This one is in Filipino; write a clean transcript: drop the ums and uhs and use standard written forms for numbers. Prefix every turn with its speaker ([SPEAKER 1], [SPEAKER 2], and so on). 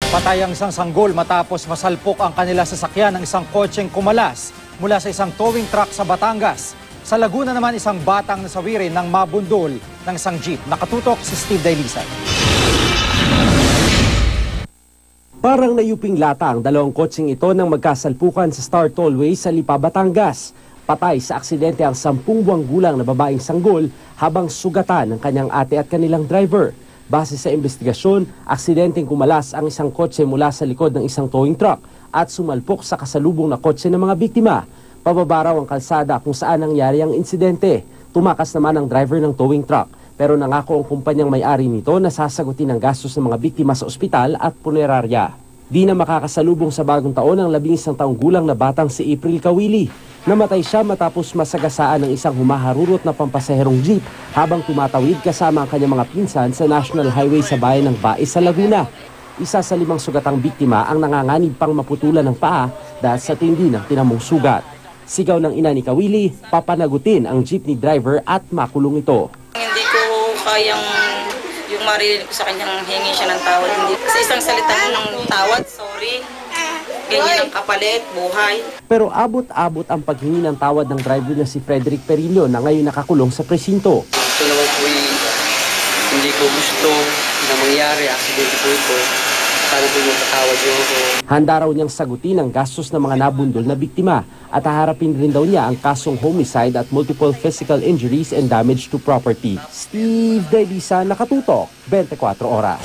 [SPEAKER 1] Patay ang isang sanggol matapos masalpok ang kanila sasakyan ng isang kotseng kumalas mula sa isang towing truck sa Batangas. Sa Laguna naman isang batang nasawirin ng mabundol ng isang jeep. Nakatutok si Steve Dailisan.
[SPEAKER 2] Parang nayuping lata ang dalawang kotseng ito nang magkasalpukan sa Star Tollway sa Lipa, Batangas. Patay sa aksidente ang 10 buwang gulang na babaeng sanggol habang sugatan ng kanyang ate at kanilang driver. Base sa investigasyon, aksidenteng kumalas ang isang kotse mula sa likod ng isang towing truck at sumalpok sa kasalubong na kotse ng mga biktima. Pababa raw ang kalsada kung saan nangyari ang insidente. Tumakas naman ang driver ng towing truck, pero nangako ang kumpanyang may-ari nito na sasagutin ang gastos ng mga biktima sa ospital at punerarya. Di na makakasalubong sa bagong taon ang 11 taong gulang na batang si April Kawili. Namatay siya matapos masagasaan ng isang humaharurot na pampasaherong jeep habang tumatawid kasama ang kanyang mga pinsan sa National Highway sa bayan ng Baez sa Laguna. Isa sa 5 sugatang biktima ang nanganganib pang maputulan ng paa dahil sa tindi ng tinamong sugat. Sigaw ng ina ni Kawili, papanagutin ang jeepney driver at makulong ito.
[SPEAKER 3] Hindi ko kayang yung marinig ko sa kanyang hingi siya ng tawad. Hindi. Sa isang salita ng tawad, sorry. Ganyan ang kapalit, buhay.
[SPEAKER 2] Pero abot-abot ang paghingi ng tawad ng driver na si Frederick Perillo na ngayon nakakulong sa presinto.
[SPEAKER 4] Ito naman po hindi ko gusto na mangyari. Aksidente po ito. Sana po magpatawad niyo ako.
[SPEAKER 2] Handa raw niyang sagutin ang gastos ng mga nabundol na biktima at haharapin rin daw niya ang kasong homicide at multiple physical injuries and damage to property. Steve Dailisan, Nakatutok, 24 Oras.